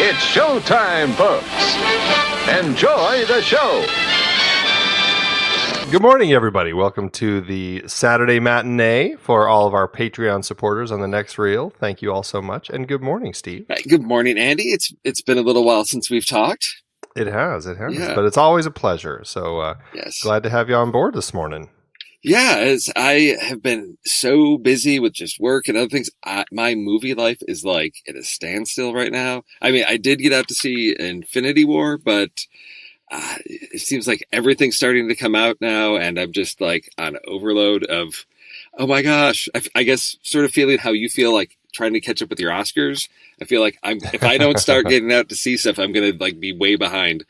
It's showtime, folks. Enjoy the show. Good morning, everybody. Welcome to the Saturday Matinée for all of our Patreon supporters on the next reel. Thank you all so much. And good morning, Steve. Good morning, Andy. It's been a little while since we've talked. It has. Yeah. But it's always a pleasure. So Yes. Glad to have you on board this morning. Yeah, as I have been so busy with just work and other things, my movie life is like at a standstill right now. I mean, I did get out to see Infinity War, but it seems like everything's starting to come out now, and I'm just like on overload of, oh my gosh, I guess sort of feeling how you feel like trying to catch up with your Oscars. I feel like if I don't start getting out to see stuff, I'm going to like be way behind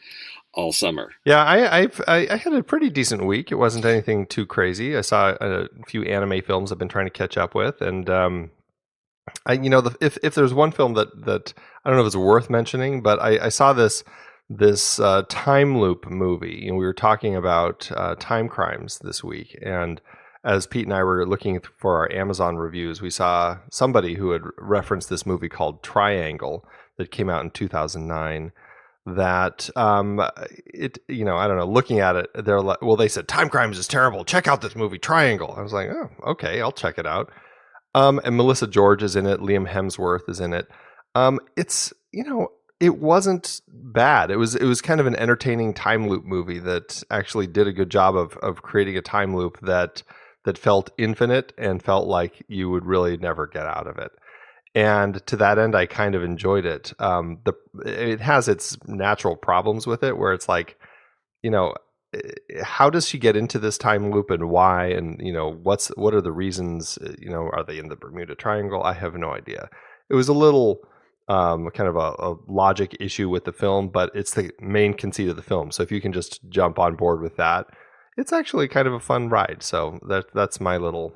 all summer. Yeah, I had a pretty decent week. It wasn't anything too crazy. I saw a few anime films I've been trying to catch up with, and if there's one film that I don't know if it's worth mentioning, but I saw this time loop movie. We were talking about time crimes this week, and as Pete and I were looking for our Amazon reviews, we saw somebody who had referenced this movie called Triangle that came out in 2009. That I don't know, looking at it, they're like, well, they said time crimes is terrible, check out this movie Triangle. I was like, oh, okay, I'll check it out. And Melissa George is in it, Liam Hemsworth is in it. It wasn't bad. It was kind of an entertaining time loop movie that actually did a good job of creating a time loop that felt infinite and felt like you would really never get out of it. And to that end, I kind of enjoyed it. It has its natural problems with it, where it's like, how does she get into this time loop and why? And what are the reasons? Are they in the Bermuda Triangle? I have no idea. It was a little kind of a logic issue with the film, but it's the main conceit of the film. So if you can just jump on board with that, it's actually kind of a fun ride. So that's my little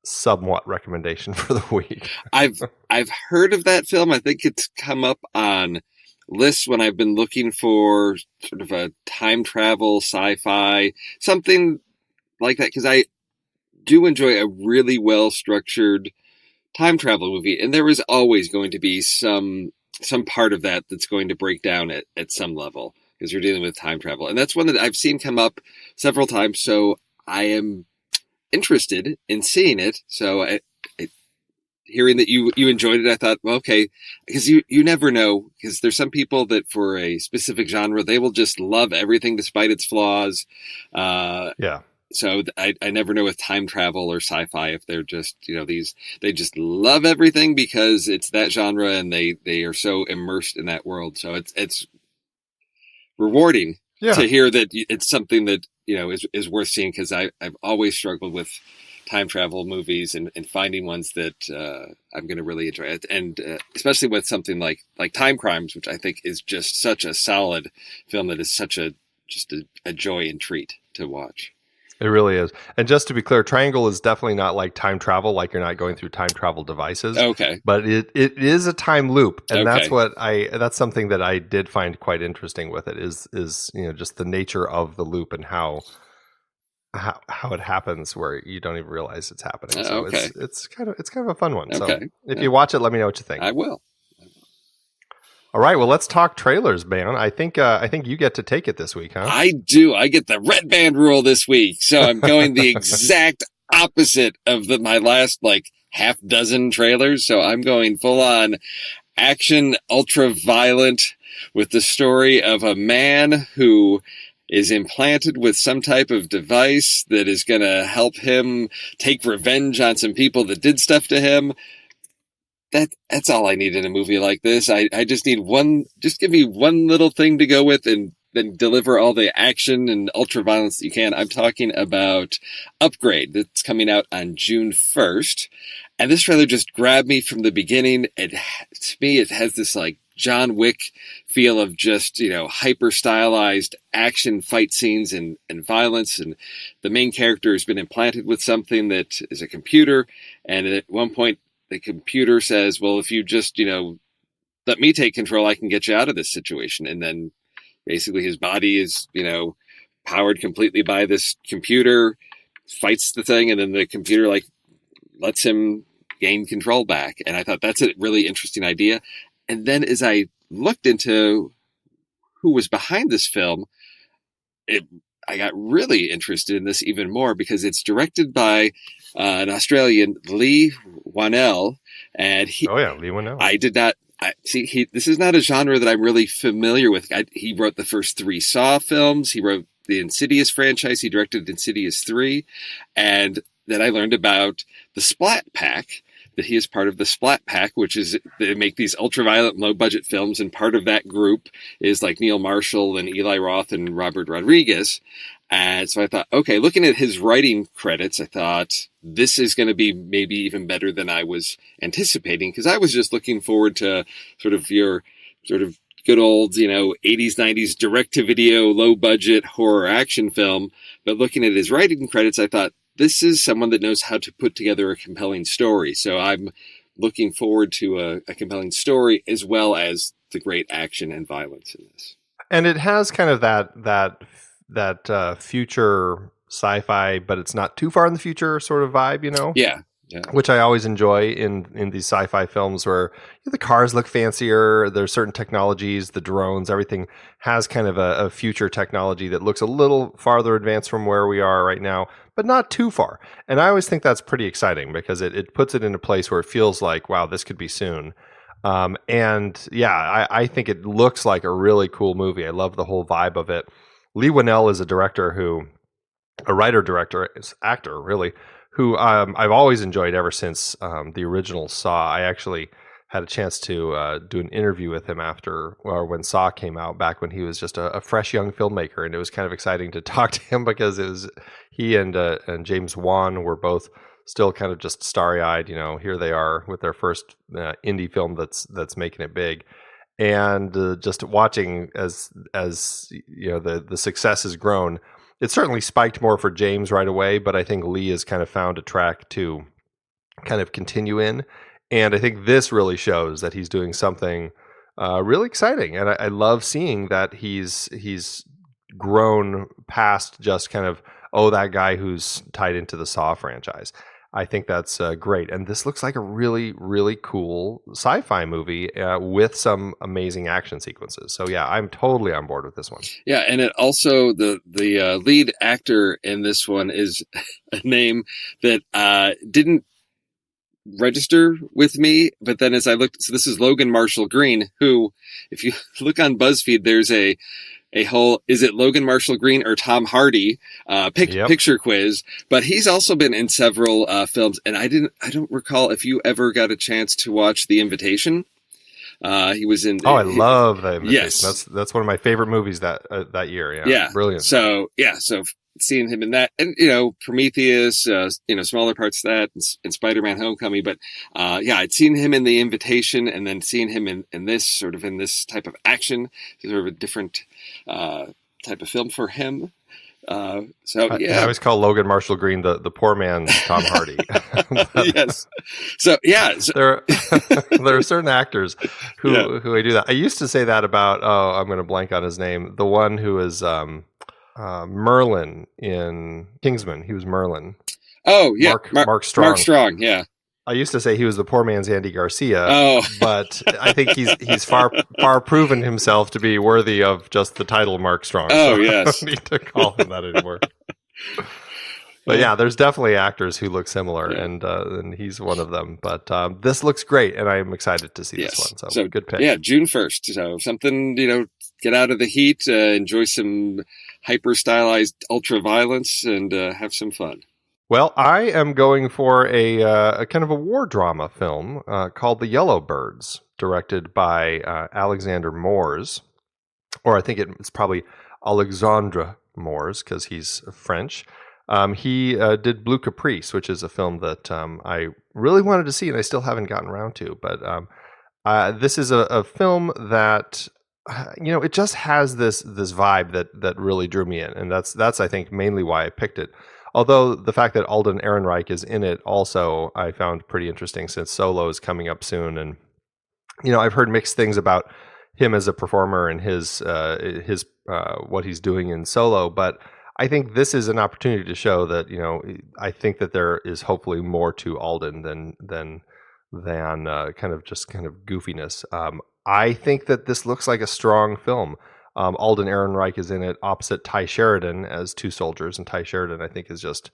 somewhat recommendation for the week. I've heard of that film. I think it's come up on lists when I've been looking for sort of a time travel sci-fi, something like that, because I do enjoy a really well structured time travel movie, and there is always going to be some part of that that's going to break down at some level, because you're dealing with time travel, and that's one that I've seen come up several times. So I am interested in seeing it. So hearing that you enjoyed it, I thought, well, okay, because you never know, because there's some people that for a specific genre, they will just love everything despite its flaws. Yeah. So I never know with time travel or sci-fi if they're just, they just love everything because it's that genre and they are so immersed in that world. So it's rewarding to hear that it's something that, is worth seeing, because I've always struggled with time travel movies and finding ones that I'm going to really enjoy it. And especially with something like Time Crimes, which I think is just such a solid film that is such a joy and treat to watch. It really is. And just to be clear, Triangle is definitely not like time travel, like you're not going through time travel devices. Okay. But it is a time loop. And Okay. that's something that I did find quite interesting with it is just the nature of the loop and how it happens where you don't even realize it's happening. So Okay. it's kind of a fun one. Okay. So if you watch it, let me know what you think. I will. All right, well, let's talk trailers, man. I think you get to take it this week, huh? I do. I get the red band rule this week. So I'm going the exact opposite of my last half dozen trailers. So I'm going full on action, ultra violent, with the story of a man who is implanted with some type of device that is going to help him take revenge on some people that did stuff to him. That's all I need in a movie like this. I just need just give me one little thing to go with and then deliver all the action and ultra violence that you can. I'm talking about Upgrade, that's coming out on June 1st. And this trailer just grabbed me from the beginning. To me, it has this John Wick feel of just, hyper stylized action fight scenes and violence. And the main character has been implanted with something that is a computer. And at one point, the computer says, well, if you just, let me take control, I can get you out of this situation. And then basically his body is, powered completely by this computer, fights the thing, and then the computer lets him gain control back. And I thought that's a really interesting idea. And then as I looked into who was behind this film, I got really interested in this even more because it's directed by an Australian, Lee Wanell, and Lee Wanell. I did not. This is not a genre that I'm really familiar with. He wrote the first 3 Saw films. He wrote the Insidious franchise. He directed Insidious 3. And then I learned about the Splat Pack, that he is part of the Splat Pack, which is, they make these ultra-violent, low-budget films, and part of that group is like Neil Marshall and Eli Roth and Robert Rodriguez. And so I thought, okay, looking at his writing credits, I thought this is going to be maybe even better than I was anticipating, because I was just looking forward to sort of your sort of good old, 80s, 90s direct-to-video, low-budget horror action film. But looking at his writing credits, I thought, this is someone that knows how to put together a compelling story. So I'm looking forward to a compelling story as well as the great action and violence in this. And it has kind of that future sci-fi, but it's not too far in the future sort of vibe, Yeah. Which I always enjoy in these sci-fi films where the cars look fancier, there's certain technologies, the drones, everything has kind of a future technology that looks a little farther advanced from where we are right now, but not too far. And I always think that's pretty exciting because it puts it in a place where it feels like, wow, this could be soon. I think it looks like a really cool movie. I love the whole vibe of it. Lee Wanell is a writer-director, actor, really, who I've always enjoyed ever since the original Saw. I actually had a chance to do an interview with him when Saw came out, back when he was just a fresh young filmmaker, and it was kind of exciting to talk to him because it was he and James Wan were both still kind of just starry-eyed. Here they are with their first indie film that's making it big. And just watching as the success has grown, it certainly spiked more for James right away, but I think Lee has kind of found a track to kind of continue in. And I think this really shows that he's doing something really exciting. And I love seeing that he's grown past just kind of, that guy who's tied into the Saw franchise. I think that's great. And this looks like a really, really cool sci-fi movie with some amazing action sequences. So yeah, I'm totally on board with this one. Yeah, and it also, the lead actor in this one is a name that didn't register with me, but then as I looked, so this is Logan Marshall Green, who, if you look on BuzzFeed, there's a whole, is it Logan Marshall Green or Tom Hardy picture quiz, but he's also been in several films, and I don't recall if you ever got a chance to watch The Invitation. He was in. I love The Invitation. Yes, that's one of my favorite movies that year. Yeah, brilliant. So seeing him in that, and Prometheus, smaller parts of that, and Spider-Man: Homecoming, but I'd seen him in The Invitation, and then seeing him in this type of action, sort of a different type of film for him. I always call Logan Marshall Green the poor man's Tom Hardy. Yes. So there are certain actors who I do that. I used to say that about I'm going to blank on his name. The one who is Merlin in Kingsman. He was Merlin. Oh yeah, Mark Strong. Mark Strong. Yeah. I used to say he was the poor man's Andy Garcia, but I think he's far proven himself to be worthy of just the title Mark Strong. Oh, so yes. I don't need to call him that anymore. But yeah, there's definitely actors who look similar, and he's one of them. But this looks great, and I'm excited to see this one. So good pick. Yeah, June 1st. So something, get out of the heat, enjoy some hyper-stylized ultra-violence, and have some fun. Well, I am going for a kind of a war drama film called The Yellow Birds, directed by Alexander Moores, or I think it's probably Alexandre Moores because he's French. He did Blue Caprice, which is a film that I really wanted to see and I still haven't gotten around to. But this is a film that it just has this vibe that really drew me in, and that's I think mainly why I picked it. Although the fact that Alden Ehrenreich is in it also I found pretty interesting, since Solo is coming up soon, and I've heard mixed things about him as a performer and his what he's doing in Solo, but I think this is an opportunity to show that I think that there is hopefully more to Alden than kind of goofiness. I think that this looks like a strong film. Alden Ehrenreich is in it opposite Ty Sheridan as two soldiers, and Ty Sheridan I think is just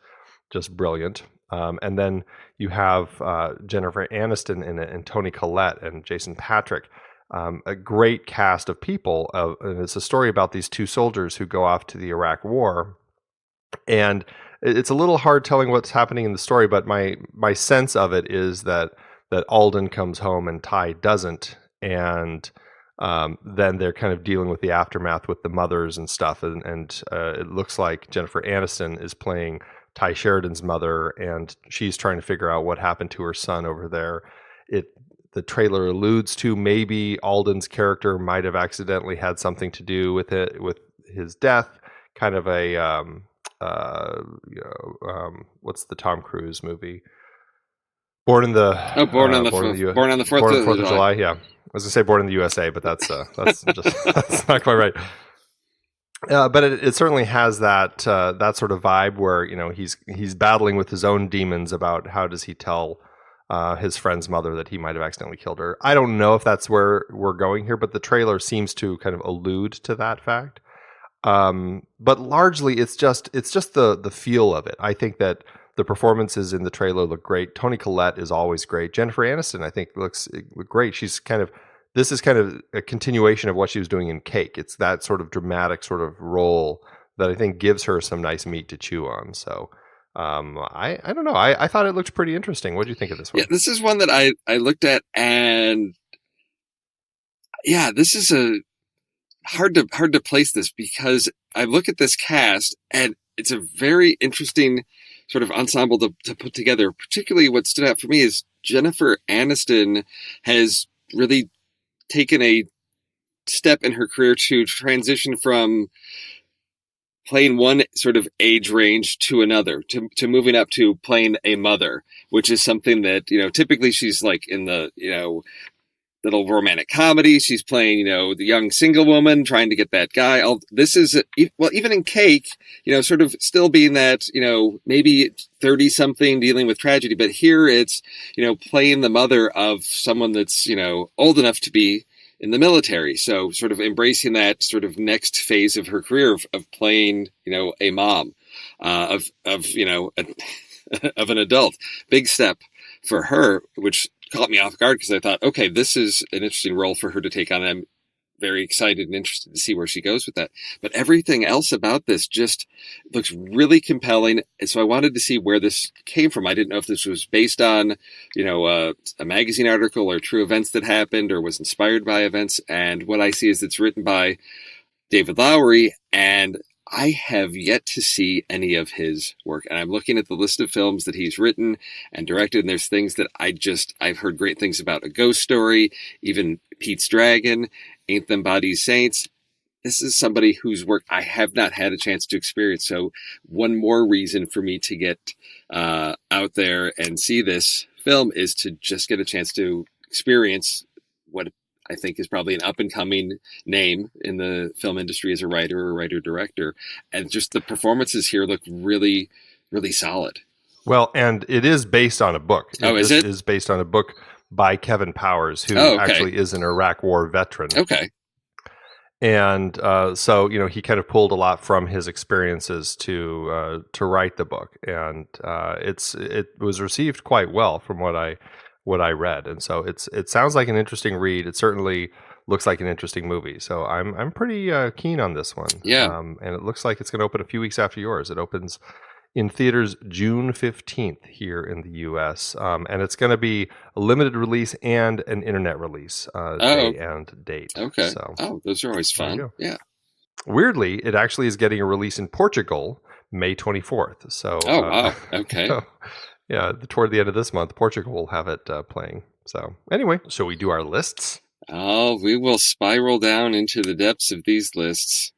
brilliant. And then you have Jennifer Aniston in it, and Toni Collette and Jason Patric. A great cast of people. And it's a story about these two soldiers who go off to the Iraq War. And it's a little hard telling what's happening in the story, but my sense of it is that Alden comes home and Ty doesn't. And then they're kind of dealing with the aftermath with the mothers and stuff. And it looks like Jennifer Aniston is playing Ty Sheridan's mother, and she's trying to figure out what happened to her son over there. The trailer alludes to maybe Alden's character might have accidentally had something to do with it, with his death. Kind of a what's the Tom Cruise movie? Born on the 4th of July. Yeah, I was gonna say Born in the USA, but that's that's not quite right. But it certainly has that sort of vibe where he's battling with his own demons about how does he tell his friend's mother that he might have accidentally killed her. I don't know if that's where we're going here, but the trailer seems to kind of allude to that fact. But largely, it's just the feel of it. I think that the performances in the trailer look great. Toni Collette is always great. Jennifer Aniston, I think, looks great. This is kind of a continuation of what she was doing in Cake. It's that sort of dramatic sort of role that I think gives her some nice meat to chew on. So I don't know. I thought it looked pretty interesting. What do you think of this one? Yeah, this is one that I looked at, and yeah, this is a hard to place this, because I look at this cast and it's a very interesting sort of ensemble to put together. Particularly what stood out for me is Jennifer Aniston has really taken a step in her career to transition from playing one sort of age range to another, to moving up to playing a mother, which is something that, typically she's like in the, little romantic comedy. She's playing, the young single woman trying to get that guy. This is, even in Cake, sort of still being that, maybe 30 something dealing with tragedy, but here it's, playing the mother of someone that's, old enough to be in the military. So sort of embracing that sort of next phase of her career of playing, a mom, of an adult. Big step for her, which caught me off guard, because I thought, okay, this is an interesting role for her to take on. I'm very excited and interested to see where she goes with that. But everything else about this just looks really compelling. And so I wanted to see where this came from. I didn't know if this was based on, a magazine article or true events that happened, or was inspired by events. And what I see is it's written by David Lowery, and I have yet to see any of his work. And I'm looking at the list of films that he's written and directed, and there's things that I've heard great things about. A Ghost Story, even Pete's Dragon, Ain't Them Bodies Saints. This is somebody whose work I have not had a chance to experience. So one more reason for me to get out there and see this film is to just get a chance to experience what I think is probably an up-and-coming name in the film industry as a writer or writer-director. And just the performances here look really, really solid. Well, and it is based on a book. Is it? It is based on a book by Kevin Powers, who actually is an Iraq War veteran. Okay. And so, he kind of pulled a lot from his experiences to write the book. And it was received quite well from what I read, and so it sounds like an interesting read. It certainly looks like an interesting movie. So I'm pretty keen on this one. Yeah, and it looks like it's going to open a few weeks after yours. It opens in theaters June 15th here in the U.S. And it's going to be a limited release and an internet release day and date. Okay. So, those are always fun. Yeah. Weirdly, it actually is getting a release in Portugal May 24th. So. Oh wow. Okay. Yeah, toward the end of this month, Portugal will have it playing. So anyway, shall we do our lists? Oh, we will spiral down into the depths of these lists.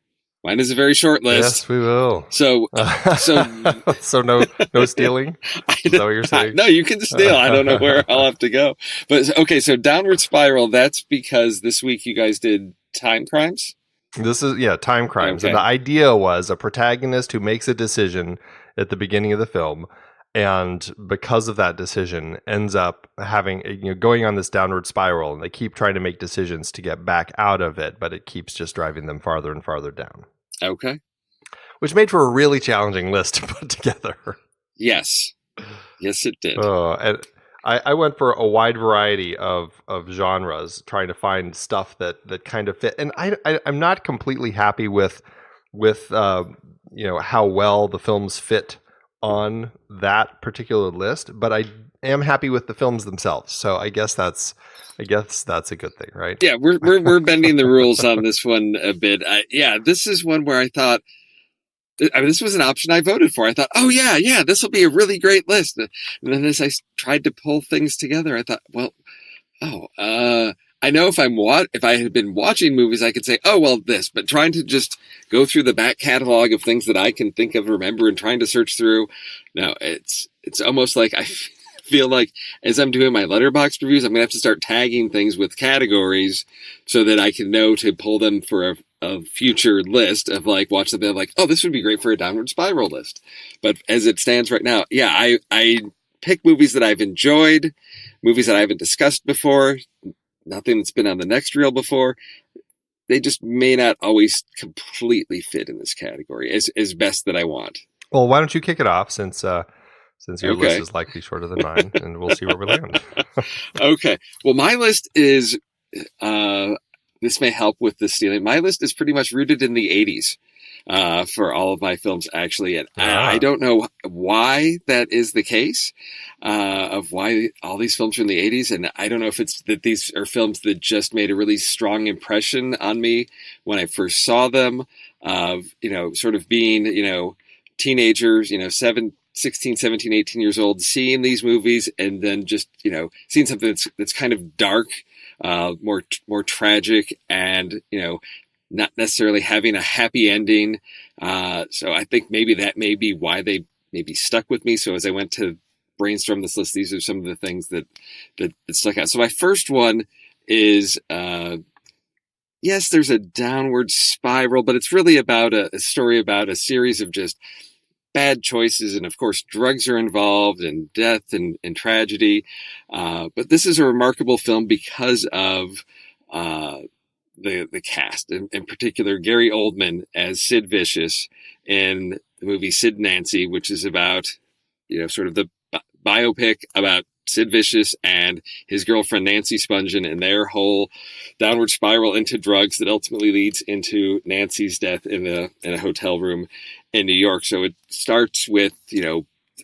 Mine is a very short list. Yes, we will. So no stealing? Is that what you're saying? No, you can steal. I don't know where I'll have to go. But okay, so Downward Spiral, that's because this week you guys did Time Crimes? This is, Time Crimes. Okay. And the idea was a protagonist who makes a decision at the beginning of the film, and because of that decision ends up having, going on this downward spiral, and they keep trying to make decisions to get back out of it, but it keeps just driving them farther and farther down. Okay. Which made for a really challenging list to put together. Yes. Yes, it did. And I went for a wide variety of genres, trying to find stuff that kind of fit. And I'm not completely happy with how well the films fit on that particular list, but I am happy with the films themselves. So I guess that's a good thing, right? Yeah, we're bending the rules on this one a bit. This is one where I thought, this was an option I voted for. I thought, oh yeah, this will be a really great list. And then as I tried to pull things together, I thought, I know if I had been watching movies, I could say, oh, well, this, but trying to just go through the back catalog of things that I can think of, remember, and trying to search through. No, it's almost like I feel like as I'm doing my Letterboxd reviews, I'm going to have to start tagging things with categories so that I can know to pull them for a future list of watch something like, oh, this would be great for a downward spiral list. But as it stands right now, I pick movies that I've enjoyed, movies that I haven't discussed before, nothing that's been on the next reel before. They just may not always completely fit in this category as best that I want. Well, why don't you kick it off since your list is likely shorter than mine, and we'll see where we land. Okay. Well, my list is, this may help with the stealing. My list is pretty much rooted in the 80s for all of my films, actually. And I don't know why that is the case, of why all these films are in the 80s. And I don't know if it's that these are films that just made a really strong impression on me when I first saw them, of, sort of being, teenagers, 16, 17, 18 years old, seeing these movies and then just, seeing something that's kind of dark, more tragic, and, not necessarily having a happy ending. So I think maybe that may be why they maybe stuck with me. So as I went to brainstorm this list, these are some of the things that stuck out. So my first one is, yes, there's a downward spiral, but it's really about a story about a series of just bad choices. And of course, drugs are involved, and death and tragedy. But this is a remarkable film because of the cast, in particular, Gary Oldman as Sid Vicious in the movie Sid and Nancy, which is about, sort of the biopic about Sid Vicious and his girlfriend Nancy Spungen and their whole downward spiral into drugs that ultimately leads into Nancy's death in a hotel room in New York. So it starts with,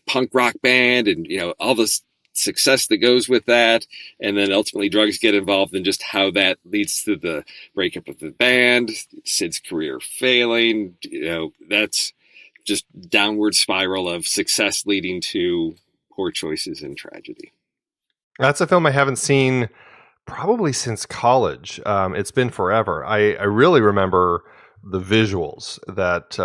punk rock band and, all this success that goes with that. And then ultimately drugs get involved, and just how that leads to the breakup of the band, Sid's career failing, that's just downward spiral of success leading to poor choices and tragedy. That's a film I haven't seen probably since college. It's been forever. I really remember the visuals that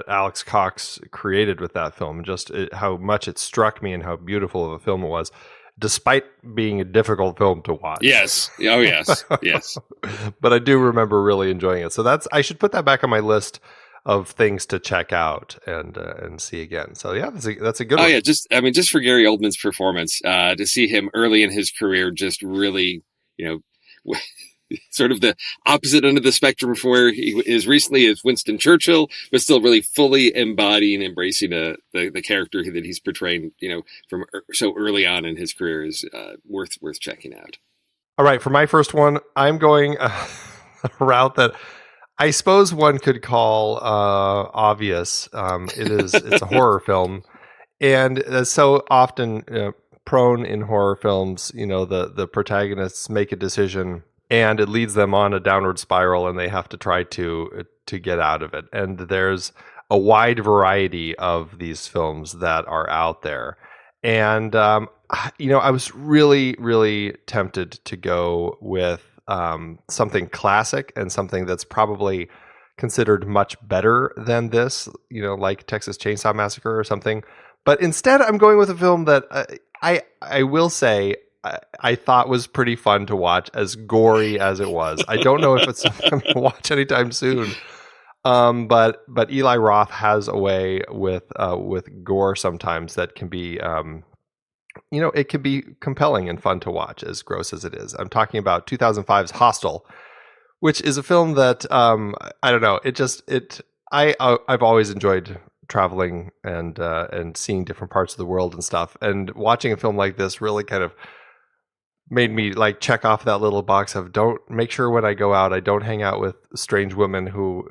Alex Cox created with that film, just how much it struck me and how beautiful of a film it was, despite being a difficult film to watch. Yes. Oh, yes. Yes. But I do remember really enjoying it. So I should put that back on my list of things to check out and see again. So yeah, that's a good one. Oh yeah, just for Gary Oldman's performance, to see him early in his career, just really, sort of the opposite end of the spectrum from where he is recently as Winston Churchill, but still really fully embodying, embracing the character that he's portraying, from so early on in his career, is worth checking out. All right, for my first one, I'm going a route that I suppose one could call obvious. It's a horror film, and so often prone in horror films, the protagonists make a decision and it leads them on a downward spiral, and they have to try to get out of it. And there's a wide variety of these films that are out there, and I was really, really tempted to go with something classic and something that's probably considered much better than this, like Texas Chainsaw Massacre or something. But instead, I'm going with a film that I will say I thought was pretty fun to watch, as gory as it was. I don't know if it's something I'm going to watch anytime soon. But Eli Roth has a way with gore sometimes that can be it can be compelling and fun to watch, as gross as it is. I'm talking about 2005's Hostel, which is a film that I don't know. I've always enjoyed traveling and seeing different parts of the world and stuff. And watching a film like this really kind of made me like check off that little box of don't make sure when I go out I don't hang out with strange women who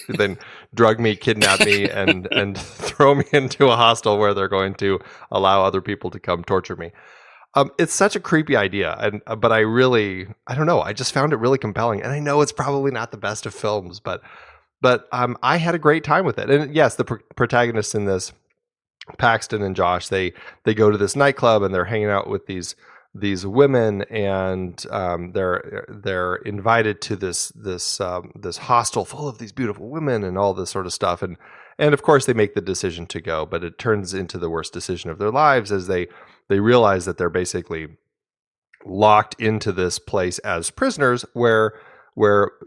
then drug me, kidnap me, and throw me into a hostel where they're going to allow other people to come torture me. It's such a creepy idea, but I don't know. I just found it really compelling, and I know it's probably not the best of films, but I had a great time with it. And yes, the protagonists in this, Paxton and Josh, they go to this nightclub and they're hanging out with these women, and they're invited to this hostel full of these beautiful women and all this sort of stuff, and of course they make the decision to go, but it turns into the worst decision of their lives as they realize that they're basically locked into this place as prisoners where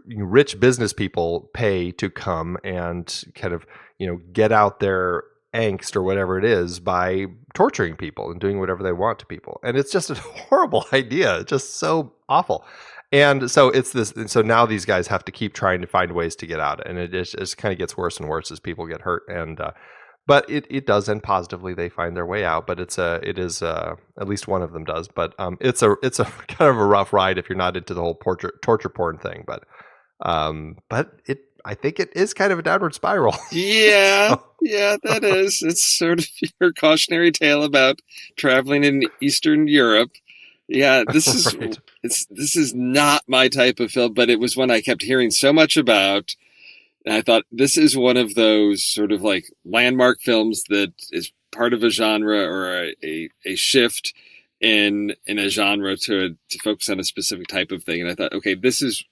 rich business people pay to come and kind of get out their angst or whatever it is by torturing people and doing whatever they want to people. And it's just a horrible idea. It's just so awful. And so so now these guys have to keep trying to find ways to get out. And it just kind of gets worse and worse as people get hurt. And, but it does end positively. They find their way out, but it is at least one of them does. But it's a kind of a rough ride if you're not into the whole torture porn thing. But I think it is kind of a downward spiral. Yeah, yeah, that is. It's sort of your cautionary tale about traveling in Eastern Europe. Yeah, this is Right. this is not my type of film, but it was one I kept hearing so much about. And I thought this is one of those sort of like landmark films that is part of a genre or a shift in a genre to focus on a specific type of thing. And I thought, okay, this is,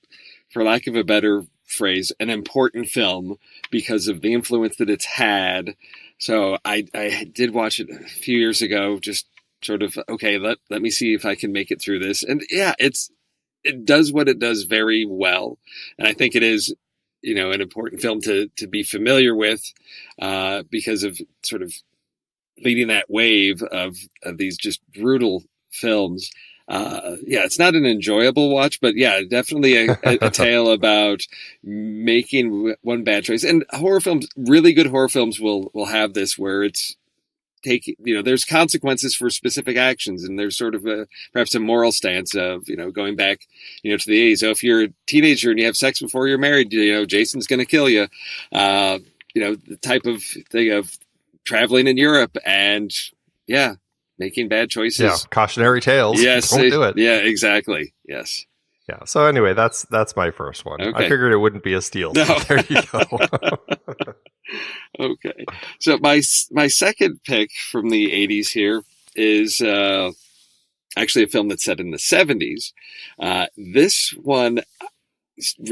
for lack of a better phrase, an important film because of the influence that it's had. So I did watch it a few years ago, just sort of, okay, let me see if I can make it through this. And yeah, it does what it does very well. And I think it is, an important film to be familiar with because of sort of leading that wave of these just brutal films. Yeah, it's not an enjoyable watch, but yeah, definitely a tale about making one bad choice. And horror films, really good horror films will have this where it's there's consequences for specific actions, and there's sort of perhaps a moral stance of, going back, to the 80s. So if you're a teenager and you have sex before you're married, Jason's going to kill you. The type of thing of traveling in Europe and making bad choices. Yeah, cautionary tales. Yes, don't do it. Yeah, exactly. Yes. Yeah. So anyway, that's my first one. Okay. I figured it wouldn't be a steal. No. So there you go. Okay. So my second pick from the 80s here is actually a film that's set in the 70s. This one,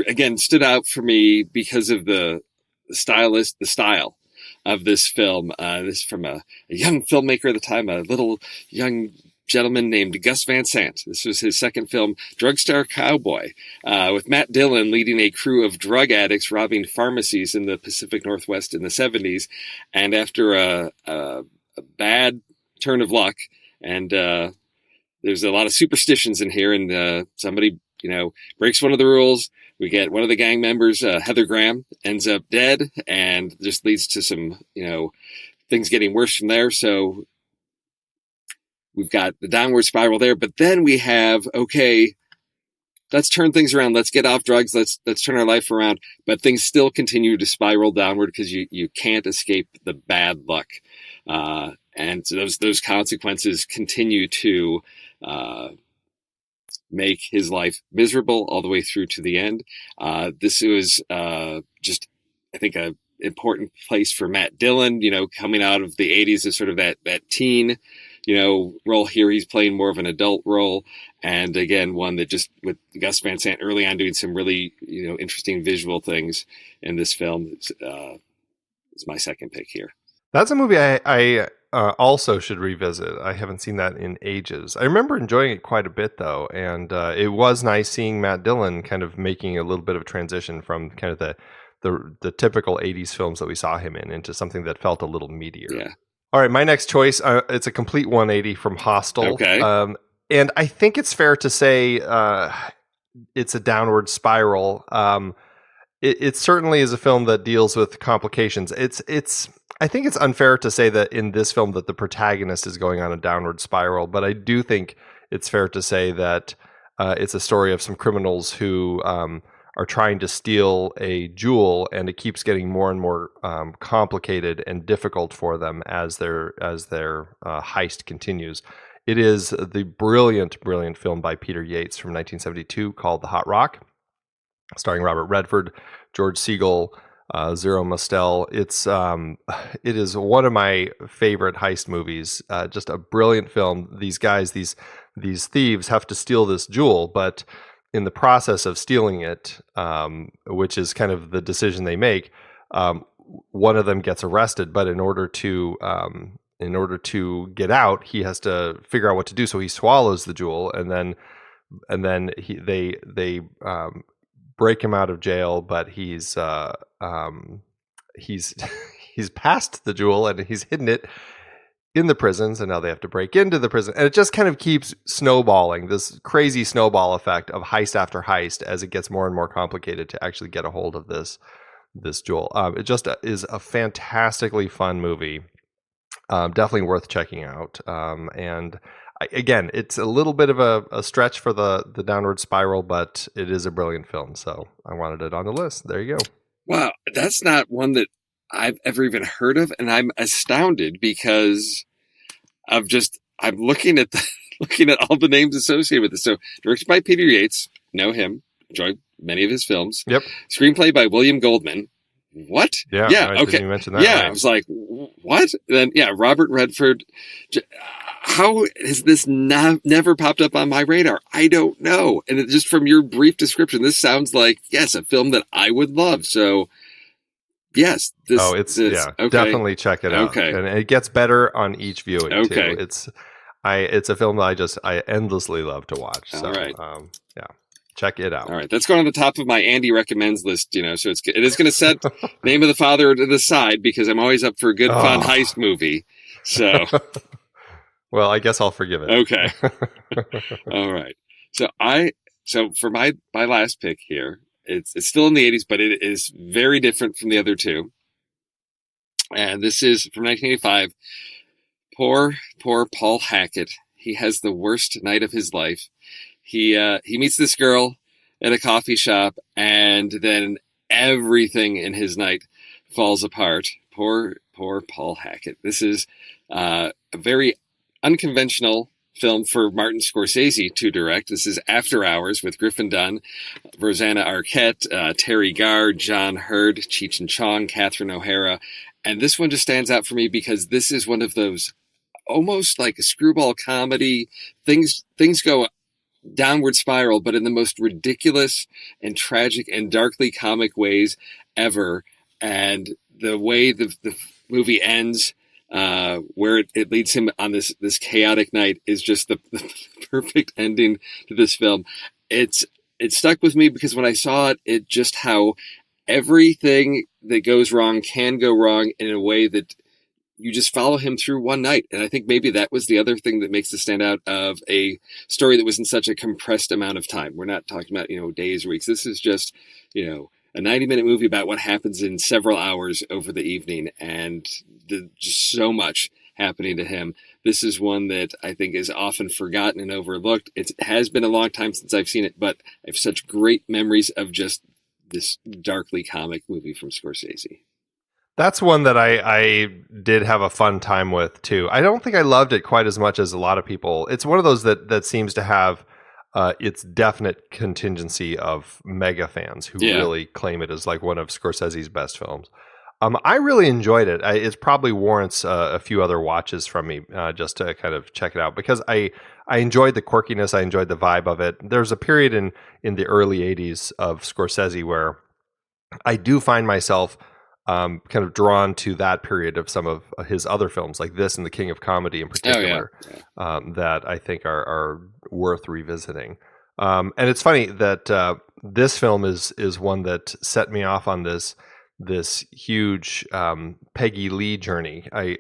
again, stood out for me because of the style of this film. This is from a young filmmaker at the time, a little young gentleman named Gus Van Sant. This was his second film, Drugstore Cowboy, with Matt Dillon leading a crew of drug addicts robbing pharmacies in the Pacific Northwest in the 70s. And after a bad turn of luck, and there's a lot of superstitions in here, and somebody, breaks one of the rules. We get one of the gang members, Heather Graham, ends up dead, and just leads to some, things getting worse from there. So we've got the downward spiral there, but then we have, okay, let's turn things around. Let's get off drugs. Let's turn our life around. But things still continue to spiral downward because you can't escape the bad luck. And so those consequences continue to make his life miserable all the way through to the end. This was just, I think, a important place for Matt Dillon, coming out of the 80s as sort of that teen, role. Here he's playing more of an adult role. And again, one that just, with Gus Van Sant early on doing some really, interesting visual things in this film, is my second pick here. That's a movie I also should revisit. I haven't seen that in ages. I remember enjoying it quite a bit, though, and it was nice seeing Matt Dillon kind of making a little bit of a transition from kind of the the typical 80s films that we saw him in into something that felt a little meatier. Yeah. All right, my next choice, it's a complete 180 from Hostel. Okay. And I think it's fair to say it's a downward spiral. It certainly is a film that deals with complications. I think it's unfair to say that in this film that the protagonist is going on a downward spiral, but I do think it's fair to say that it's a story of some criminals who are trying to steal a jewel, and it keeps getting more and more complicated and difficult for them as their heist continues. It is the brilliant film by Peter Yates from 1972 called The Hot Rock, starring Robert Redford, George Segal, Zero Mostel. It is one of my favorite heist movies. Just a brilliant film. These guys, these thieves, have to steal this jewel, but in the process of stealing it, which is kind of the decision they make, one of them gets arrested. But in order to get out, he has to figure out what to do. So he swallows the jewel, and then they break him out of jail. But he's he's passed the jewel and he's hidden it in the prisons, and now they have to break into the prison, and it just kind of keeps snowballing, this crazy snowball effect of heist after heist as it gets more and more complicated to actually get a hold of this jewel. It just is a fantastically fun movie, definitely worth checking out. And again, it's a little bit of a stretch for the downward spiral, but it is a brilliant film, so I wanted it on the list. There you go. Wow, that's not one that I've ever even heard of, and I'm astounded because I'm looking at all the names associated with this. So, directed by Peter Yates, know him, enjoyed many of his films. Yep. Screenplay by William Goldman. What? Yeah. Okay. Didn't you mention that? Yeah, right. I was like, what? Then Robert Redford. How has this never popped up on my radar? I don't know. And just from your brief description, this sounds like, yes, a film that I would love. So, yes. Okay. Definitely check it out. Okay. And it gets better on each viewing, okay. too. It's a film that I endlessly love to watch. So, all right. Check it out. All right. That's going on the top of my Andy recommends list, so it is going to set Name of the Father to the side because I'm always up for a good, fun heist movie. So... Well, I guess I'll forgive it. Okay. All right. So for my last pick here, it's still in the 80s, but it is very different from the other two. And this is from 1985. Poor Paul Hackett. He has the worst night of his life. He meets this girl at a coffee shop, and then everything in his night falls apart. Poor Paul Hackett. This is a very unconventional film for Martin Scorsese to direct. This is After Hours with Griffin Dunne, Rosanna Arquette, Terry Garr, John Hurd, Cheech and Chong, Catherine O'Hara. And this one just stands out for me because this is one of those almost like a screwball comedy. Things go downward spiral, but in the most ridiculous and tragic and darkly comic ways ever. And the way the movie ends, where it leads him on this chaotic night, is just the perfect ending to this film. It stuck with me because when I saw it just how everything that goes wrong can go wrong in a way that you just follow him through one night. And I think maybe that was the other thing that makes this stand out of a story that was in such a compressed amount of time. We're not talking about, days or weeks. This is just, a 90-minute movie about what happens in several hours over the evening, and just so much happening to him. This is one that I think is often forgotten and overlooked. It has been a long time since I've seen it, but I have such great memories of just this darkly comic movie from Scorsese. That's one that I did have a fun time with, too. I don't think I loved it quite as much as a lot of people. It's one of those that seems to have its definite contingency of mega fans who really claim it as like one of Scorsese's best films. I really enjoyed it. It probably warrants a few other watches from me just to kind of check it out, because I enjoyed the quirkiness. I enjoyed the vibe of it. There's a period in the early 80s of Scorsese where I do find myself kind of drawn to that period of some of his other films, like this and The King of Comedy in particular, that I think are worth revisiting. And it's funny that this film is one that set me off on this this huge Peggy Lee journey. I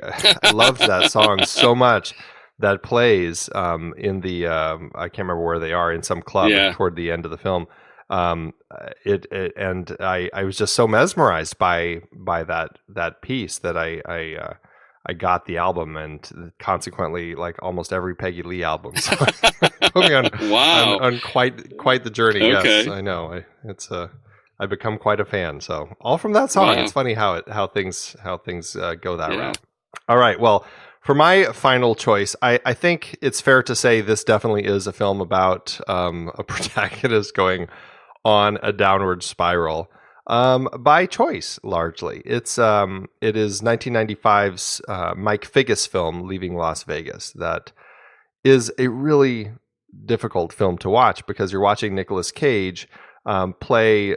loved that song so much that plays in the I can't remember where they are, in some club toward the end of the film. And I was just so mesmerized by that piece that I got the album, and consequently, like almost every Peggy Lee album. So put me on quite the journey. Okay. Yes, I know. I've become quite a fan. So all from that song. Wow. It's funny how things go that route. All right. Well, for my final choice, I think it's fair to say this definitely is a film about a protagonist going on a downward spiral. By choice, largely. It is 1995's Mike Figgis film, Leaving Las Vegas. That is a really difficult film to watch because you're watching Nicolas Cage play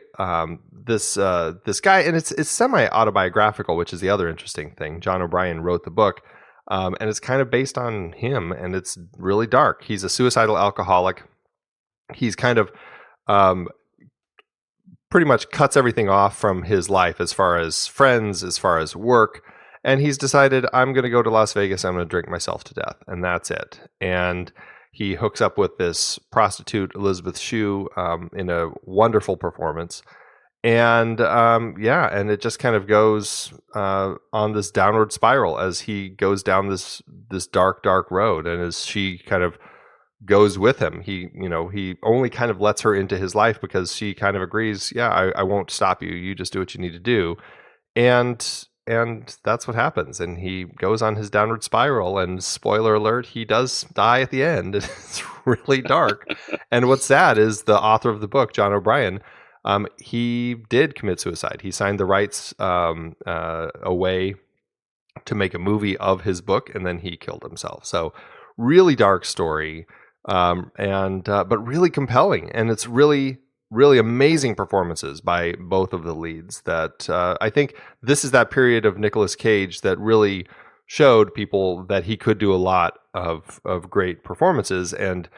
this guy, and it's semi-autobiographical, which is the other interesting thing. John O'Brien wrote the book, and it's kind of based on him, and it's really dark. He's a suicidal alcoholic. He's kind of pretty much cuts everything off from his life as far as friends, as far as work. And he's decided, I'm going to go to Las Vegas. I'm going to drink myself to death. And that's it. And he hooks up with this prostitute, Elizabeth Shue, in a wonderful performance. And and it just kind of goes on this downward spiral as he goes down this dark, dark road. And as she kind of goes with him, he only kind of lets her into his life because she kind of agrees, I won't stop you. You just do what you need to do. And that's what happens. And he goes on his downward spiral, and spoiler alert, he does die at the end. It's really dark. And what's sad is the author of the book, John O'Brien, he did commit suicide. He signed the rights away to make a movie of his book, and then he killed himself. So really dark story. But really compelling, and it's really, really amazing performances by both of the leads. That I think this is that period of Nicolas Cage that really showed people that he could do a lot of great performances. And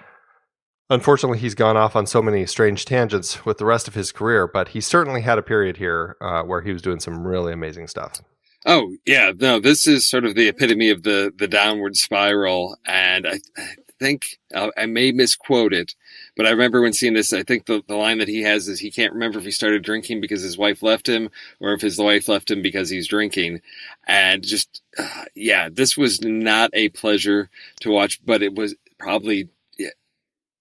unfortunately, he's gone off on so many strange tangents with the rest of his career. But he certainly had a period here where he was doing some really amazing stuff. Oh yeah, no, this is sort of the epitome of the downward spiral, and I think I may misquote it, but I remember when seeing this, I think the line that he has is he can't remember if he started drinking because his wife left him or if his wife left him because he's drinking. And just, this was not a pleasure to watch, but it was probably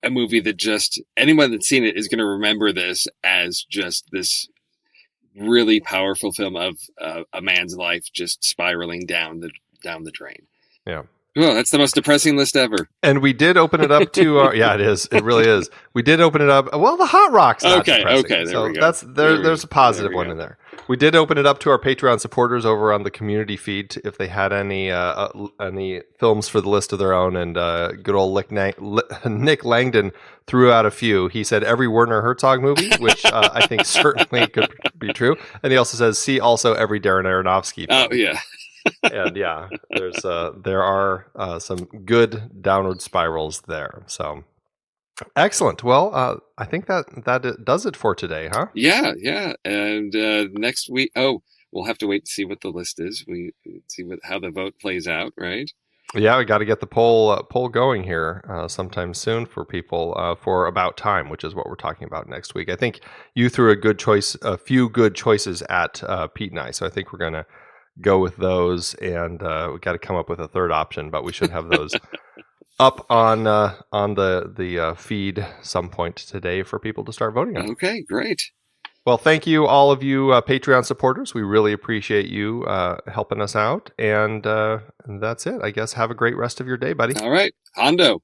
a movie that just anyone that's seen it is going to remember this as just this really powerful film of a man's life just spiraling down the drain. Yeah. Well, that's the most depressing list ever. And we did open it up to it is. It really is. We did open it up. Well, the Hot Rock's not depressing. Okay, there we go. That's there's a positive one in there. We did open it up to our Patreon supporters over on the community feed if they had any films for the list of their own. And good old Nick Langdon threw out a few. He said every Werner Herzog movie, which I think certainly could be true. And he also says see also every Darren Aronofsky film. Oh yeah. And there are some good downward spirals there. So excellent. Well, I think that does it for today, huh? Yeah. And next week, we'll have to wait to see what the list is. We see how the vote plays out, right? Yeah, we got to get the poll going here sometime soon for people for About Time, which is what we're talking about next week. I think you threw a few good choices at Pete and I, so I think we're gonna go with those, and we got to come up with a third option, but we should have those up on the feed some point today for people to start voting on. Okay, great. Well, thank you, all of you Patreon supporters. We really appreciate you helping us out, and that's it. I guess have a great rest of your day, buddy. All right, Hondo.